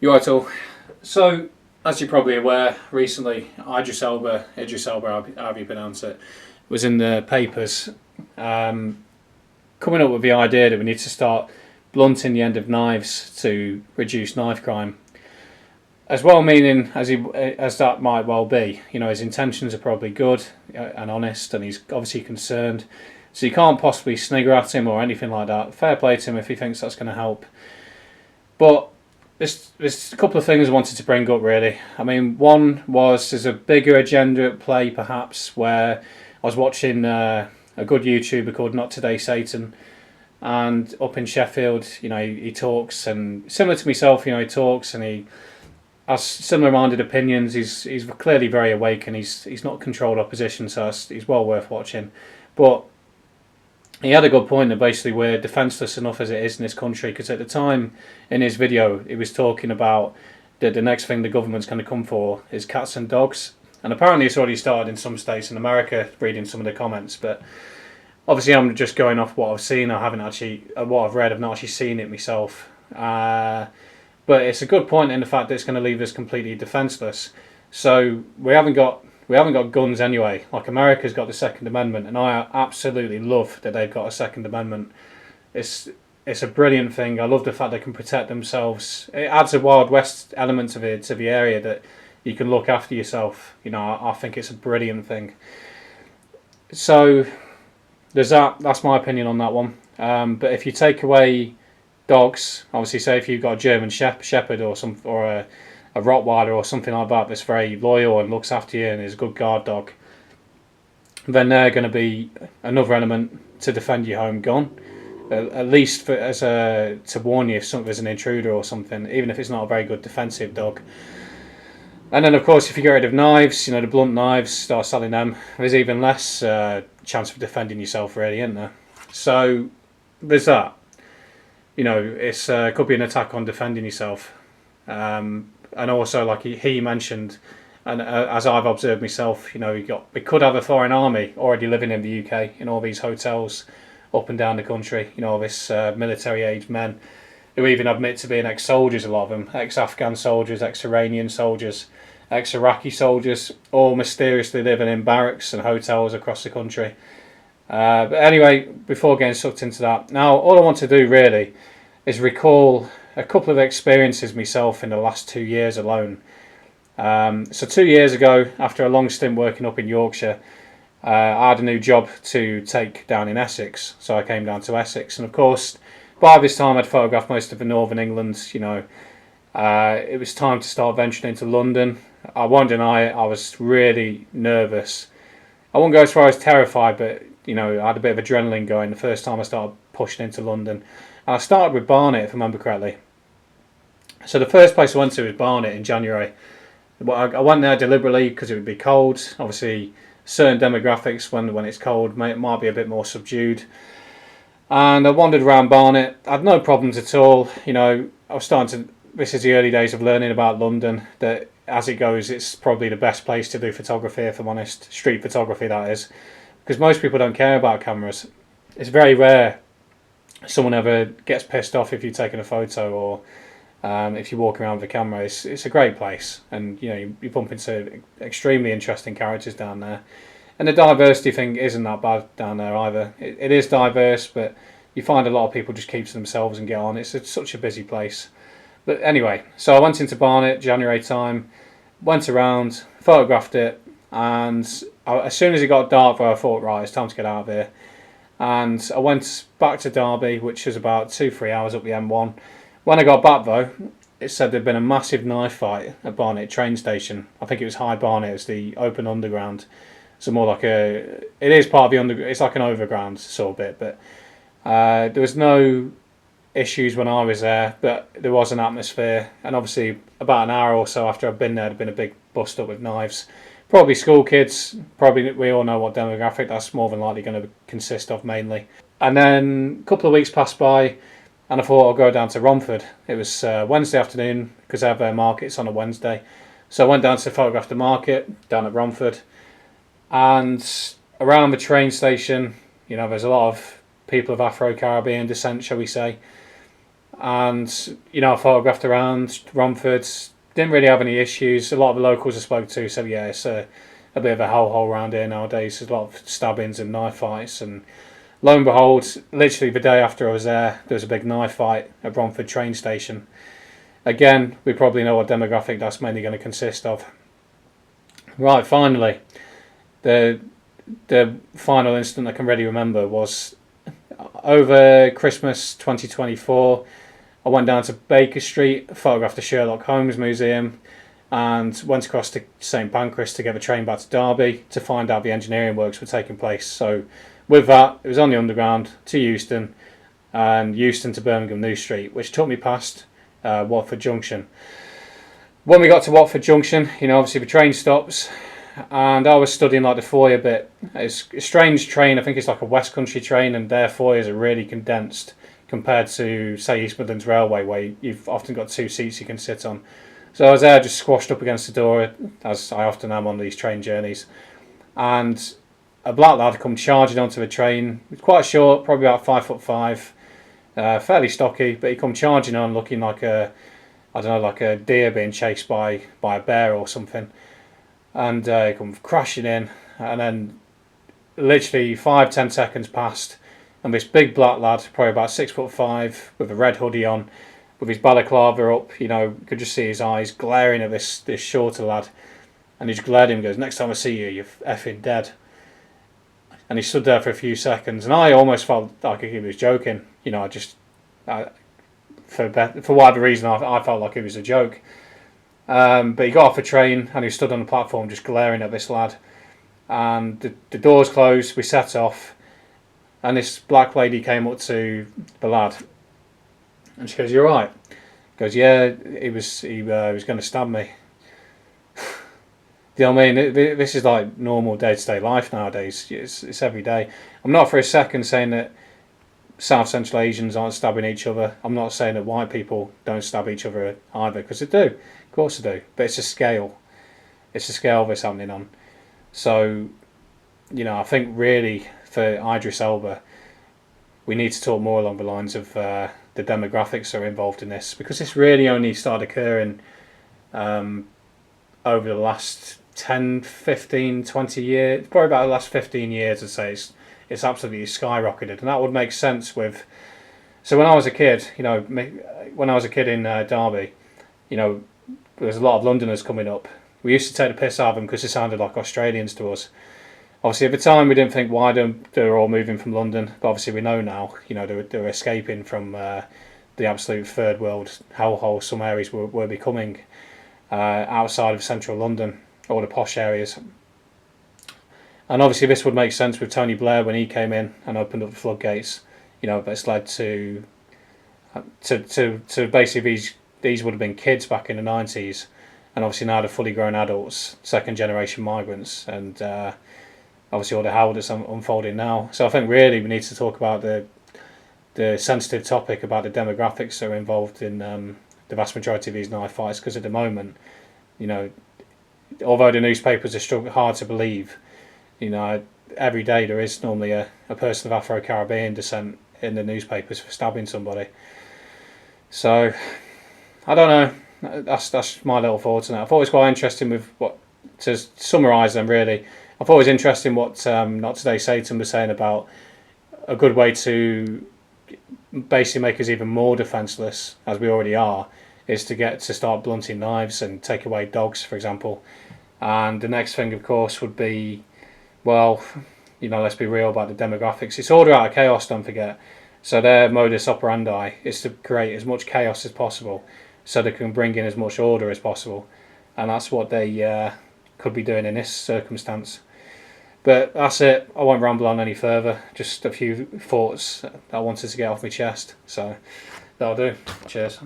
You're right, all. So, as you're probably aware, recently Idris Elba, however you pronounce it, was in the papers, um, coming up with the idea that we need to start blunting the end of knives to reduce knife crime. As well meaning as that might well be, his intentions are probably good and honest, and he's obviously concerned. So you can't possibly snigger at him or anything like that. Fair play to him if he thinks that's going to help. But there's a couple of things I wanted to bring up really. I mean, one was there's a bigger agenda at play perhaps where I was watching a good YouTuber called Not Today Satan, and up in Sheffield, he talks, and similar to myself, he talks and he has similar-minded opinions. He's clearly very awake, and he's not controlled opposition, so he's well worth watching. But he had a good point that basically we're defenceless enough as it is in this country, because at the time in his video he was talking about that the next thing the government's going to come for is cats and dogs, and apparently it's already started in some states in America, reading some of the comments. But obviously I'm just going off what I've seen. I haven't actually, what I've read, I've not actually seen it myself. But it's a good point in the fact that it's going to leave us completely defenceless. So we haven't got guns anyway. Like, America's got the Second Amendment, and I absolutely love that they've got a Second Amendment. It's a brilliant thing. I love the fact they can protect themselves. It adds a Wild West element to the area, that you can look after yourself. I think it's a brilliant thing. So there's that. That's my opinion on that one. But if you take away dogs, obviously, say if you've got a German Shepherd or a Rottweiler or something like that that's very loyal and looks after you and is a good guard dog, then they're going to be another element to defend your home gone. At least to warn you if there's an intruder or something, even if it's not a very good defensive dog. And then, of course, if you get rid of knives, the blunt knives, start selling them, there's even less chance of defending yourself, really, isn't there? So there's that. It's could be an attack on defending yourself. And also, like he mentioned, and as I've observed myself, we could have a foreign army already living in the UK in all these hotels up and down the country. This military-age men who even admit to being ex-soldiers, a lot of them, ex-Afghan soldiers, ex-Iranian soldiers, ex-Iraqi soldiers, all mysteriously living in barracks and hotels across the country. But anyway, before getting sucked into that, now all I want to do really is recall a couple of experiences myself in the last 2 years alone. So 2 years ago, after a long stint working up in Yorkshire, I had a new job to take down in Essex. So I came down to Essex, and of course, by this time I'd photographed most of the northern England. It was time to start venturing into London. I won't deny it, I was really nervous. I won't go as far as terrified, but I had a bit of adrenaline going the first time I started pushing into London. And I started with Barnet, if I remember correctly. So the first place I went to was Barnet in January. I went there deliberately because it would be cold. Obviously, certain demographics when it's cold might be a bit more subdued. And I wandered around Barnet. I had no problems at all. I was starting to. This is the early days of learning about London. That as it goes, it's probably the best place to do photography, if I'm honest. Street photography, that is, because most people don't care about cameras. It's very rare someone ever gets pissed off if you've taken a photo, or if you walk around with a camera. It's a great place, and you bump into extremely interesting characters down there, and the diversity thing isn't that bad down there either. It is diverse, but you find a lot of people just keep to themselves and get on. It's such a busy place. But anyway, so I went into Barnet January time, went around, photographed it, and as soon as it got dark, I thought, right, it's time to get out of here. And I went back to Derby, which was about 2-3 hours up the M1. When I got back though, it said there'd been a massive knife fight at Barnet train station. I think it was High Barnet, it's the open underground. So more like it is part of the underground, it's like an overground sort of bit, but there was no issues when I was there, but there was an atmosphere. And obviously about an hour or so after I'd been there, there'd been a big bust up with knives. Probably school kids, probably we all know what demographic that's more than likely going to consist of mainly. And then a couple of weeks passed by, and I thought I'll go down to Romford. It was Wednesday afternoon, because they have their markets on a Wednesday. So I went down to photograph the market down at Romford. And around the train station, there's a lot of people of Afro-Caribbean descent, shall we say. and I photographed around Romford. Didn't really have any issues. A lot of the locals I spoke to said, yeah, it's a bit of a hellhole around here nowadays. There's a lot of stabbings and knife fights, and lo and behold, literally the day after I was there was a big knife fight at Romford train station. Again, we probably know what demographic that's mainly going to consist of. Right, finally, the final incident I can really remember was over Christmas 2024. I went down to Baker Street, photographed the Sherlock Holmes Museum, and went across to St Pancras to get the train back to Derby to find out the engineering works were taking place. So with that, it was on the Underground to Euston, and Euston to Birmingham New Street, which took me past Watford Junction. When we got to Watford Junction, obviously the train stops, and I was studying like the foyer bit. It's a strange train. I think it's like a West Country train, and their foyers are really condensed compared to, say, East Midlands Railway, where you've often got 2 seats you can sit on. So I was there just squashed up against the door, as I often am on these train journeys, and a black lad come charging onto the train. He was quite short, probably about 5'5", fairly stocky, but he come charging on looking like like a deer being chased by a bear or something. And he come crashing in, and then literally 5-10 seconds passed, and this big black lad, probably about 6'5", with a red hoodie on, with his balaclava up, could just see his eyes glaring at this shorter lad, and he just glared at him and goes, "Next time I see you, you're effing dead." And he stood there for a few seconds, and I almost felt like he was joking. For whatever reason, I felt like it was a joke. But he got off the train and he stood on the platform just glaring at this lad. And the doors closed, we set off, and this black lady came up to the lad, and she goes, "You alright?" He goes, "Yeah, he was going to stab me." Do you know what I mean? This is like normal day-to-day life nowadays. It's every day. I'm not for a second saying that South Central Asians aren't stabbing each other. I'm not saying that white people don't stab each other either, because they do. Of course they do. But it's a scale. It's a scale that's happening on. So, I think really for Idris Elba, we need to talk more along the lines of the demographics that are involved in this, because this really only started occurring over the last 10, 15, 20 years, probably about the last 15 years, I'd say. It's absolutely skyrocketed, and that would make sense with. So when I was a kid, in Derby, there was a lot of Londoners coming up. We used to take the piss out of them because they sounded like Australians to us. Obviously, at the time, we didn't think why they're all moving from London, but obviously we know now. They're escaping from the absolute third world hellhole some areas were becoming outside of central London, or the posh areas. And obviously this would make sense with Tony Blair when he came in and opened up the floodgates. That's led to basically these would have been kids back in the 90s, and obviously now they're fully grown adults, second generation migrants, and obviously all the hell that's unfolding now. So I think really we need to talk about the sensitive topic about the demographics that are involved in the vast majority of these knife fights, because at the moment, although the newspapers are hard to believe, every day there is normally a person of Afro-Caribbean descent in the newspapers for stabbing somebody. So, I don't know. That's my little thoughts on it. I thought it was quite interesting to summarise them really. I thought it was interesting what Not Today Satan was saying about a good way to basically make us even more defenceless, as we already are, is to start blunting knives and take away dogs, for example. And the next thing, of course, would be, well, let's be real about the demographics. It's order out of chaos, don't forget. So their modus operandi is to create as much chaos as possible so they can bring in as much order as possible. And that's what they could be doing in this circumstance. But that's it. I won't ramble on any further. Just a few thoughts I wanted to get off my chest. So that'll do. Cheers.